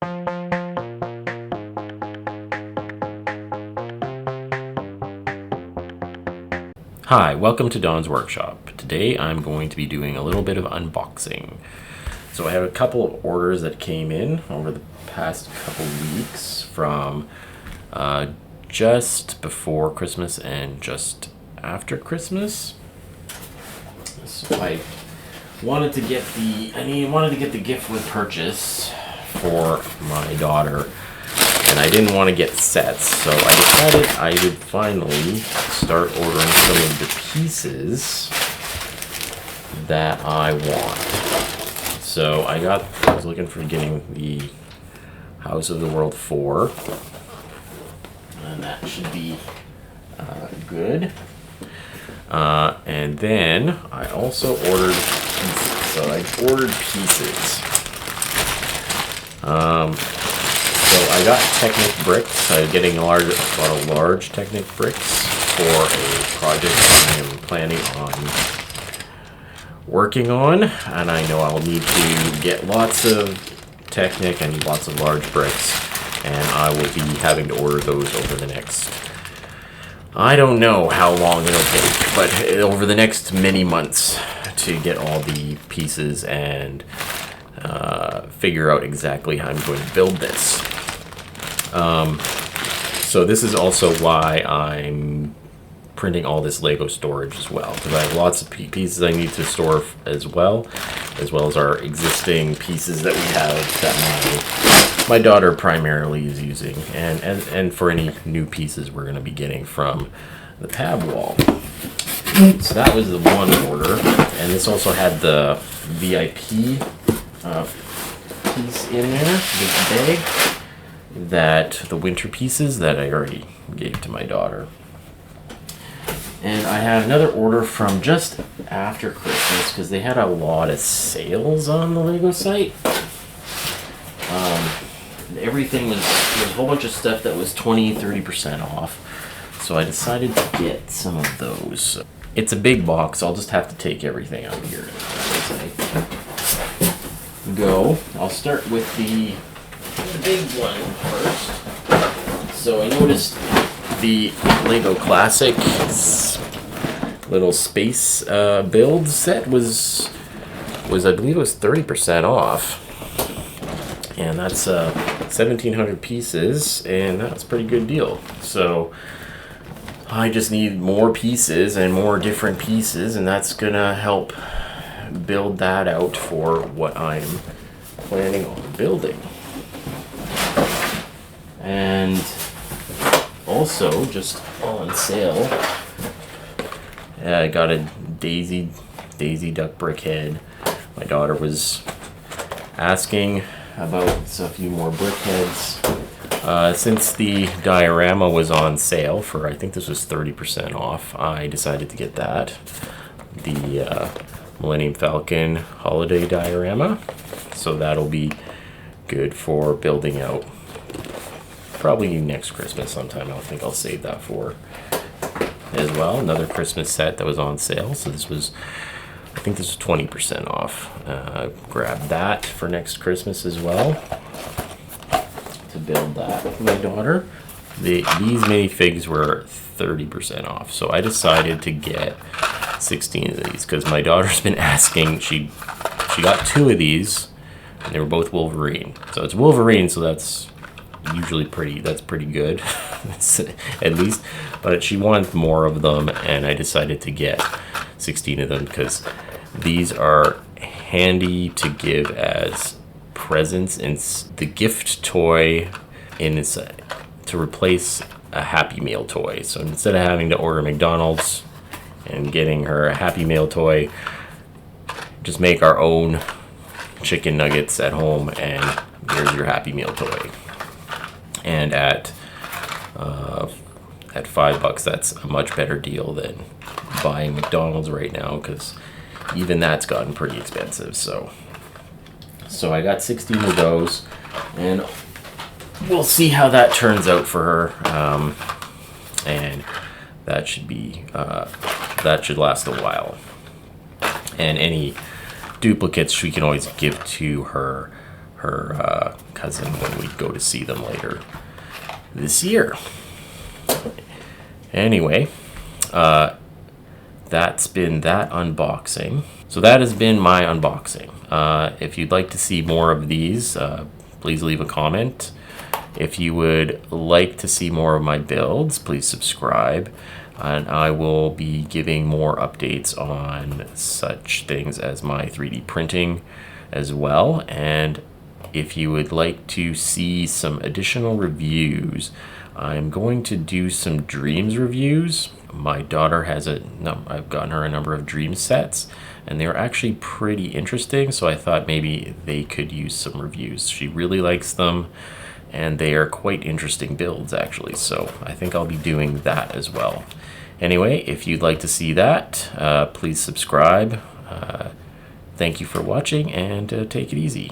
Hi, welcome to Don's Workshop. Today I'm going to be doing a little bit of unboxing. So I have a couple of orders that came in over the past couple weeks from just before Christmas and just after Christmas. So I wanted to get the gift with purchase for my daughter, and I didn't want to get sets, so I decided I would finally start ordering some of the pieces that I want. So I was looking for getting the House of the World 4, and that should be good. And then I also ordered pieces. So I ordered pieces. So I got Technic bricks. I'm getting a lot of large Technic bricks for a project I am planning on working on, and I know I'll need to get lots of Technic and lots of large bricks, and I will be having to order those over the next, I don't know how long it'll take, but over the next many months to get all the pieces and figure out exactly how I'm going to build this. So this is also why I'm printing all this Lego storage as well, because I have lots of pieces I need to store as well as our existing pieces that we have that my daughter primarily is using, and for any new pieces we're going to be getting from the pab wall. So that was the one order, and this also had the VIP piece in there, this bag, that the winter pieces that I already gave to my daughter. And I had another order from just after Christmas because they had a lot of sales on the Lego site. Everything was, there's a whole bunch of stuff that was 20-30% off. So I decided to get some of those. It's a big box, so I'll just have to take everything out here as I go. I'll start with the big one first. So I noticed the Lego Classic little space build set was I believe it was 30% off, and that's 1,700 pieces, and that's a pretty good deal. So I just need more pieces and more different pieces, and that's gonna help build that out for what I'm planning on building. And also, just on sale, I got a Daisy Duck brick head. My daughter was asking about a few more brick heads. Since the diorama was on sale for, I think this was 30% off, I decided to get that. The Millennium Falcon holiday diorama. So that'll be good for building out probably next Christmas sometime. I think I'll save that for as well. Another Christmas set that was on sale. So this was, I think this was 20% off. Grab that for next Christmas as well to build that with my daughter. These minifigs were 30% off. So I decided to get 16 of these because my daughter's been asking. She got 2 of these, and they were both Wolverine. So it's Wolverine, so that's usually pretty good at least, but she wanted more of them, and I decided to get 16 of them because these are handy to give as presents in the gift toy to replace a Happy Meal toy. So instead of having to order McDonald's and getting her a Happy Meal toy, just make our own chicken nuggets at home, and here's your Happy Meal toy. And at $5, that's a much better deal than buying McDonald's right now, because even that's gotten pretty expensive. So I got 16 of those, and we'll see how that turns out for her. And that should be that should last a while. And any duplicates she can always give to her her cousin when we go to see them later this year. Anyway, that's been that unboxing. So that has been my unboxing. If you'd like to see more of these, please leave a comment. If you would like to see more of my builds, please subscribe. And I will be giving more updates on such things as my 3D printing as well. And if you would like to see some additional reviews, I'm going to do some Dreams reviews. My daughter has I've gotten her a number of Dream sets, and they're actually pretty interesting, so I thought maybe they could use some reviews. She really likes them, and they are quite interesting builds actually, so I think I'll be doing that as well. Anyway, if you'd like to see that, please subscribe. Thank you for watching, and take it easy.